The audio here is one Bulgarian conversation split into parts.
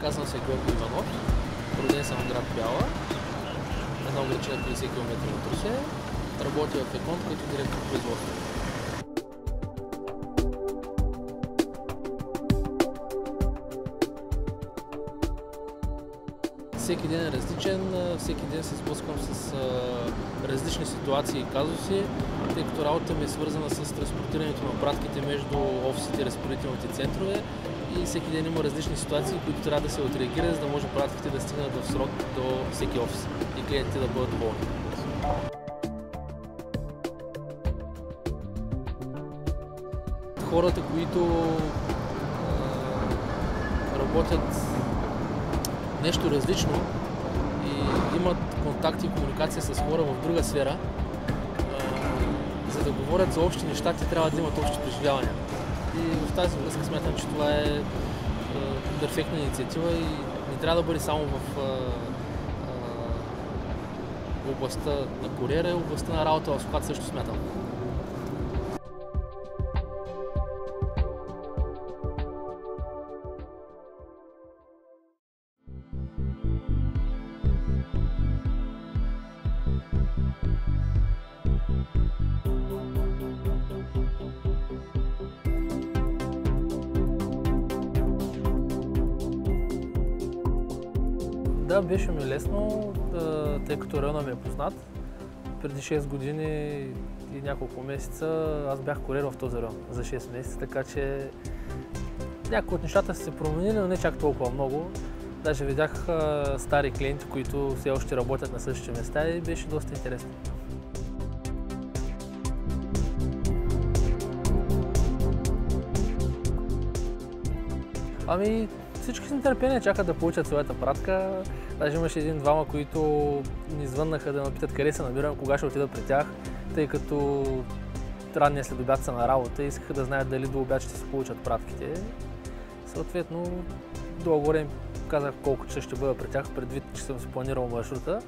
казвам се Георги Иванов. Роден съм в град Бяла. Една ограничена 50 км от Русе. Работя в Екон като директор производство. Всеки ден е различен, всеки ден се сблъсквам с различни ситуации и казуси, тъй като работата ми е свързана с транспортирането на пратките между офисите и разпределителните центрове и всеки ден има различни ситуации, които трябва да се отреагират, за да може пратките да стигнат в срок до всеки офис и клиентите да бъдат доволни. Хората, които работят нещо различно и имат контакти и комуникация с хора в друга сфера, за да говорят за общи неща, те трябва да имат общи преживявания. И в тази връзка смятам, че това е перфектна инициатива и не трябва да бъде само в областта на куриера, областта на работа в склад също смятам. Да, беше ми лесно, тъй като района ми е познат. Преди 6 години и няколко месеца аз бях куриер в този район за 6 месеца, така че някои от нещата са се променили, но не чак толкова много. Даже видях стари клиенти, които все още работят на същите места и беше доста интересно. Ами, всички с нетърпение чакат да получат своята пратка. Даже имаше един-двама, които ни звъннаха да ме питат къде се намирам, кога ще отида при тях, тъй като ранния следобед са на работа и искаха да знаят дали до обяд ще си получат пратките. Съответно, долу-горе им казах колко часа ще бъда при тях, предвид, че съм си планирал маршрута.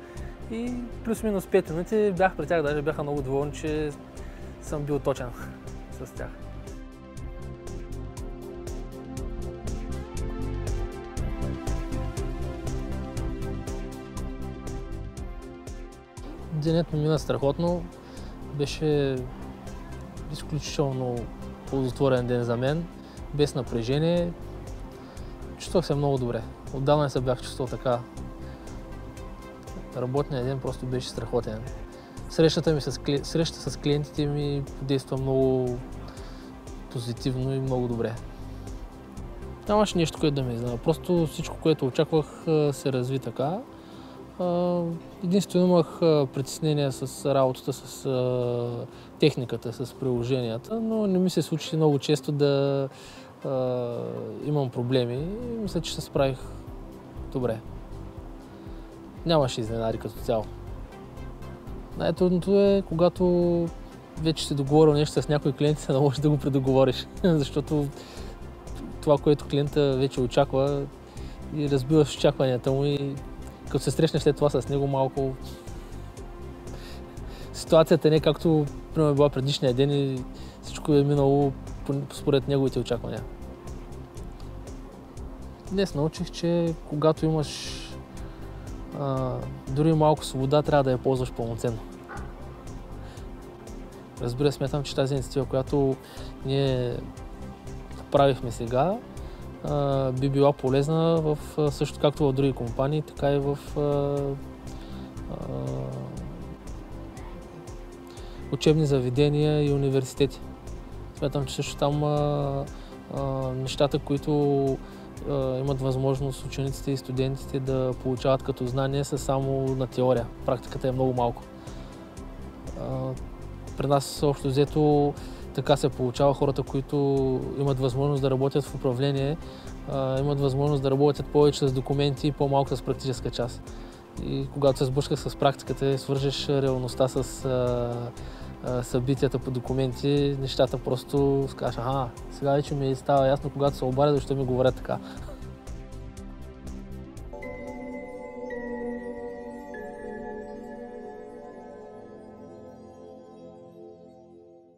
И плюс-минус 5 минути бях при тях, даже бяха много доволни, че съм бил точен с тях. Денят ми мина страхотно, беше изключително ползотворен ден за мен, без напрежение. Чувствах се много добре. Отдавна не се бях чувствал така. Работният ден просто беше страхотен. Срещата с клиентите ми действа много позитивно и много добре. Нямаше нещо, което да ме изненада. Просто всичко, което очаквах, се разви така. Единствено имах притеснения с работата, с техниката, с приложенията, но не ми се случи много често да имам проблеми. Мисля, че се справих добре. Нямаше изненади като цяло. Най-трудното е, когато вече си договорил нещо с някой клиент, да можеш да го предоговориш, защото това, което клиента вече очаква и разбиваш очакванията му и като се срещнеш след това с него малко, ситуацията не е както примерно била предишния ден и всичко е минало според неговите очаквания. Днес научих, че когато имаш дори малко свобода, трябва да я ползваш пълноценно. Разбира, смятам, че тази инициатива, която ние правихме сега, би била полезна също както в други компании, така и в учебни заведения и университети. Смятам, че също там нещата, които имат възможност учениците и студентите да получават като знание, са само на теория. Практиката е много малко. При нас общо взето така се получава. Хората, които имат възможност да работят в управление, имат възможност да работят повече с документи и по-малко с практическа част. И когато се сблъскаш с практиката и свържеш реалността с събитията по документи, нещата просто скажеш, сега вече ми става ясно, когато се обадя, защо ми говорят така.